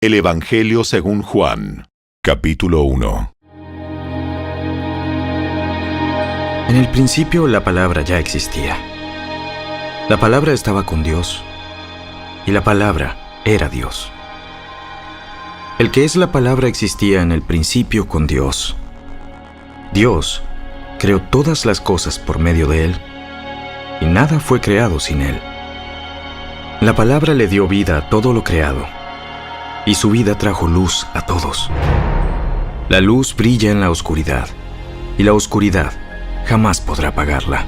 El Evangelio según Juan, capítulo 1. En el principio la palabra ya existía. La palabra estaba con Dios, y la palabra era Dios. El que es la palabra existía en el principio con Dios. Dios creó todas las cosas por medio de Él, y nada fue creado sin Él. La palabra le dio vida a todo lo creado, y su vida trajo luz a todos. La luz brilla en la oscuridad, y la oscuridad jamás podrá apagarla.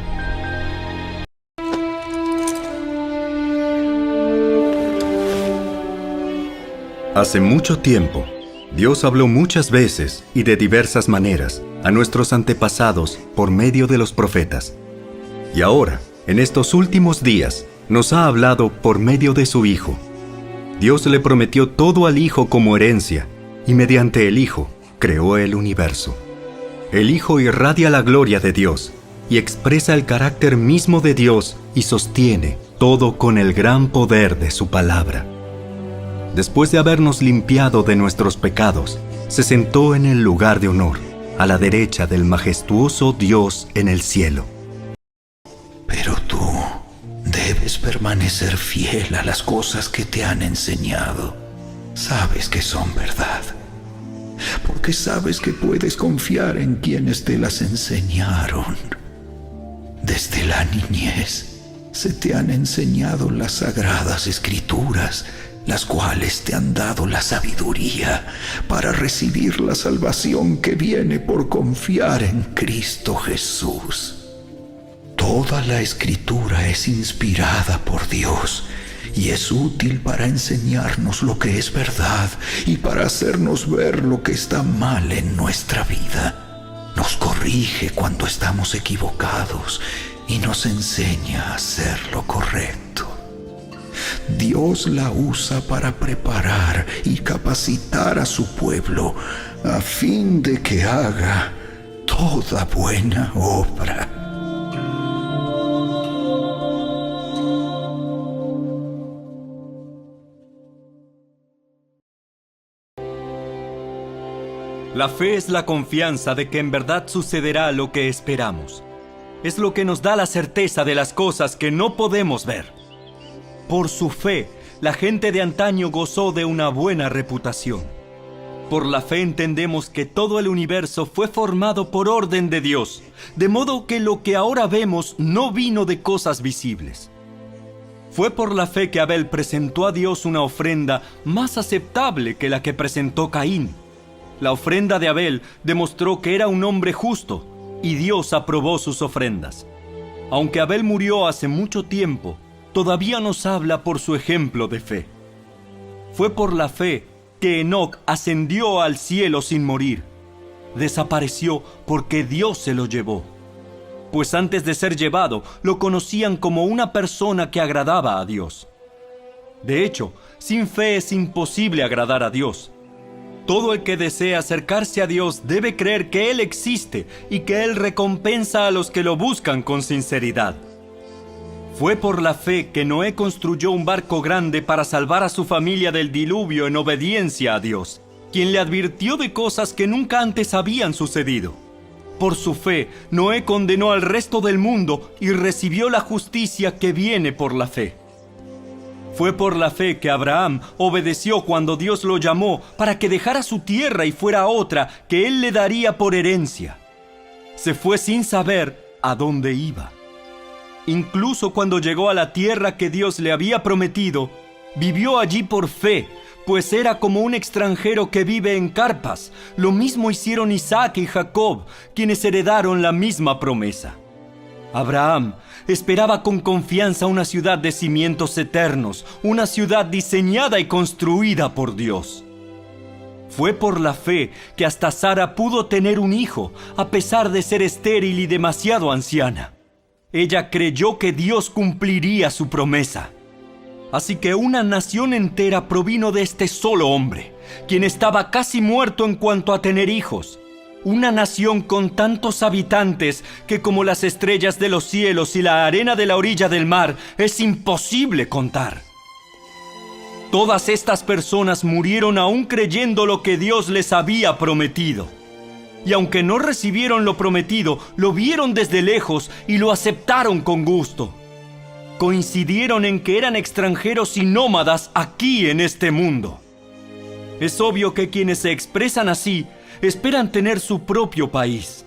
Hace mucho tiempo, Dios habló muchas veces y de diversas maneras a nuestros antepasados por medio de los profetas. Y ahora, en estos últimos días, nos ha hablado por medio de su Hijo. Dios le prometió todo al Hijo como herencia, y mediante el Hijo creó el universo. El Hijo irradia la gloria de Dios y expresa el carácter mismo de Dios y sostiene todo con el gran poder de su palabra. Después de habernos limpiado de nuestros pecados, se sentó en el lugar de honor, a la derecha del majestuoso Dios en el cielo. Pero tú debes permanecer fiel a las cosas que te han enseñado. Sabes que son verdad, porque sabes que puedes confiar en quienes te las enseñaron. Desde la niñez se te han enseñado las sagradas escrituras, las cuales te han dado la sabiduría para recibir la salvación que viene por confiar en Cristo Jesús. Toda la escritura es inspirada por Dios y es útil para enseñarnos lo que es verdad y para hacernos ver lo que está mal en nuestra vida. Nos corrige cuando estamos equivocados y nos enseña a hacer lo correcto. Dios la usa para preparar y capacitar a su pueblo a fin de que haga toda buena obra. La fe es la confianza de que en verdad sucederá lo que esperamos. Es lo que nos da la certeza de las cosas que no podemos ver. Por su fe, la gente de antaño gozó de una buena reputación. Por la fe entendemos que todo el universo fue formado por orden de Dios, de modo que lo que ahora vemos no vino de cosas visibles. Fue por la fe que Abel presentó a Dios una ofrenda más aceptable que la que presentó Caín. La ofrenda de Abel demostró que era un hombre justo, y Dios aprobó sus ofrendas. Aunque Abel murió hace mucho tiempo, todavía nos habla por su ejemplo de fe. Fue por la fe que Enoc ascendió al cielo sin morir. Desapareció porque Dios se lo llevó. Pues antes de ser llevado, lo conocían como una persona que agradaba a Dios. De hecho, sin fe es imposible agradar a Dios. Todo el que desea acercarse a Dios debe creer que Él existe y que Él recompensa a los que lo buscan con sinceridad. Fue por la fe que Noé construyó un barco grande para salvar a su familia del diluvio en obediencia a Dios, quien le advirtió de cosas que nunca antes habían sucedido. Por su fe, Noé condenó al resto del mundo y recibió la justicia que viene por la fe. Fue por la fe que Abraham obedeció cuando Dios lo llamó para que dejara su tierra y fuera a otra que Él le daría por herencia. Se fue sin saber a dónde iba. Incluso cuando llegó a la tierra que Dios le había prometido, vivió allí por fe, pues era como un extranjero que vive en carpas. Lo mismo hicieron Isaac y Jacob, quienes heredaron la misma promesa. Abraham esperaba con confianza una ciudad de cimientos eternos, una ciudad diseñada y construida por Dios. Fue por la fe que hasta Sara pudo tener un hijo, a pesar de ser estéril y demasiado anciana. Ella creyó que Dios cumpliría su promesa. Así que una nación entera provino de este solo hombre, quien estaba casi muerto en cuanto a tener hijos. Una nación con tantos habitantes que como las estrellas de los cielos y la arena de la orilla del mar es imposible contar. Todas estas personas murieron aún creyendo lo que Dios les había prometido. Y aunque no recibieron lo prometido, lo vieron desde lejos y lo aceptaron con gusto. Coincidieron en que eran extranjeros y nómadas aquí en este mundo. Es obvio que quienes se expresan así esperan tener su propio país.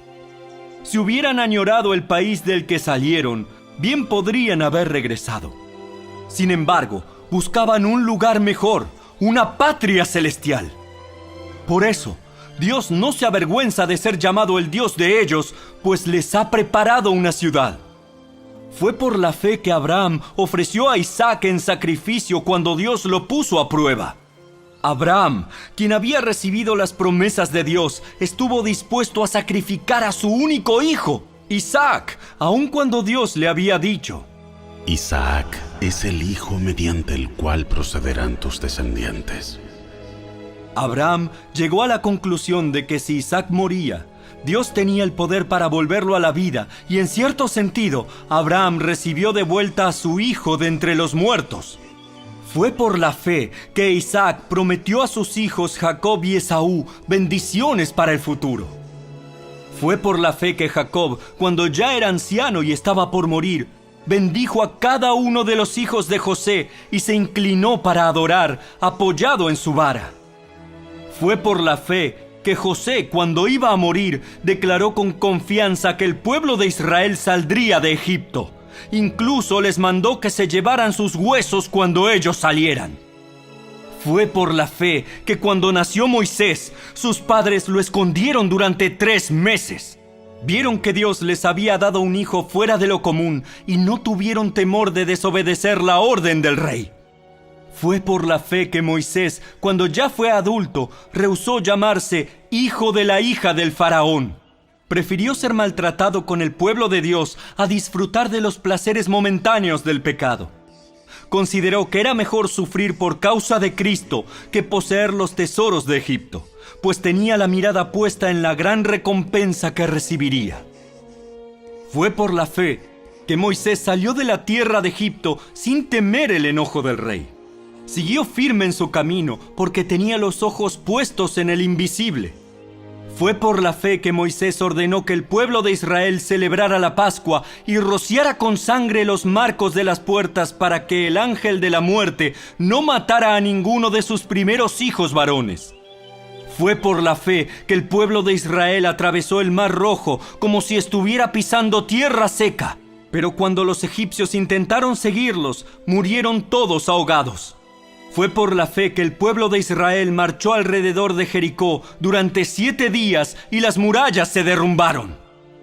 Si hubieran añorado el país del que salieron, bien podrían haber regresado. Sin embargo, buscaban un lugar mejor, una patria celestial. Por eso, Dios no se avergüenza de ser llamado el Dios de ellos, pues les ha preparado una ciudad. Fue por la fe que Abraham ofreció a Isaac en sacrificio cuando Dios lo puso a prueba. Abraham, quien había recibido las promesas de Dios, estuvo dispuesto a sacrificar a su único hijo, Isaac, aun cuando Dios le había dicho: Isaac es el hijo mediante el cual procederán tus descendientes. Abraham llegó a la conclusión de que si Isaac moría, Dios tenía el poder para volverlo a la vida, y en cierto sentido, Abraham recibió de vuelta a su hijo de entre los muertos. Fue por la fe que Isaac prometió a sus hijos Jacob y Esaú bendiciones para el futuro. Fue por la fe que Jacob, cuando ya era anciano y estaba por morir, bendijo a cada uno de los hijos de José y se inclinó para adorar, apoyado en su vara. Fue por la fe que José, cuando iba a morir, declaró con confianza que el pueblo de Israel saldría de Egipto. Incluso les mandó que se llevaran sus huesos cuando ellos salieran. Fue por la fe que cuando nació Moisés, sus padres lo escondieron durante 3 meses. Vieron que Dios les había dado un hijo fuera de lo común y no tuvieron temor de desobedecer la orden del rey. Fue por la fe que Moisés, cuando ya fue adulto, rehusó llamarse hijo de la hija del faraón. Prefirió ser maltratado con el pueblo de Dios a disfrutar de los placeres momentáneos del pecado. Consideró que era mejor sufrir por causa de Cristo que poseer los tesoros de Egipto, pues tenía la mirada puesta en la gran recompensa que recibiría. Fue por la fe que Moisés salió de la tierra de Egipto sin temer el enojo del rey. Siguió firme en su camino porque tenía los ojos puestos en el invisible. Fue por la fe que Moisés ordenó que el pueblo de Israel celebrara la Pascua y rociara con sangre los marcos de las puertas para que el ángel de la muerte no matara a ninguno de sus primeros hijos varones. Fue por la fe que el pueblo de Israel atravesó el Mar Rojo como si estuviera pisando tierra seca. Pero cuando los egipcios intentaron seguirlos, murieron todos ahogados. Fue por la fe que el pueblo de Israel marchó alrededor de Jericó durante 7 días y las murallas se derrumbaron.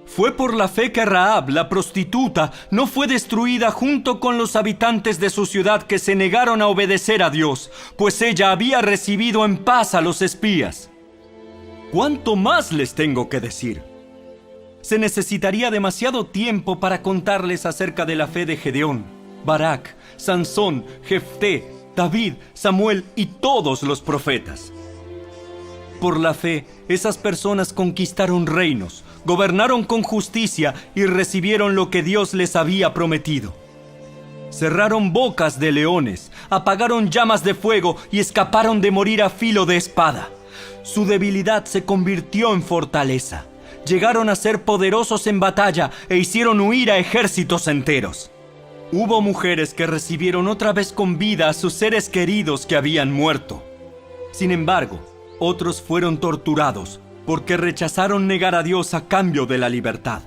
Fue por la fe que Rahab, la prostituta, no fue destruida junto con los habitantes de su ciudad que se negaron a obedecer a Dios, pues ella había recibido en paz a los espías. ¿Cuánto más les tengo que decir? Se necesitaría demasiado tiempo para contarles acerca de la fe de Gedeón, Barak, Sansón, Jefté, David, Samuel y todos los profetas. Por la fe, esas personas conquistaron reinos, gobernaron con justicia y recibieron lo que Dios les había prometido. Cerraron bocas de leones, apagaron llamas de fuego y escaparon de morir a filo de espada. Su debilidad se convirtió en fortaleza. Llegaron a ser poderosos en batalla e hicieron huir a ejércitos enteros. Hubo mujeres que recibieron otra vez con vida a sus seres queridos que habían muerto. Sin embargo, otros fueron torturados porque rechazaron negar a Dios a cambio de la libertad.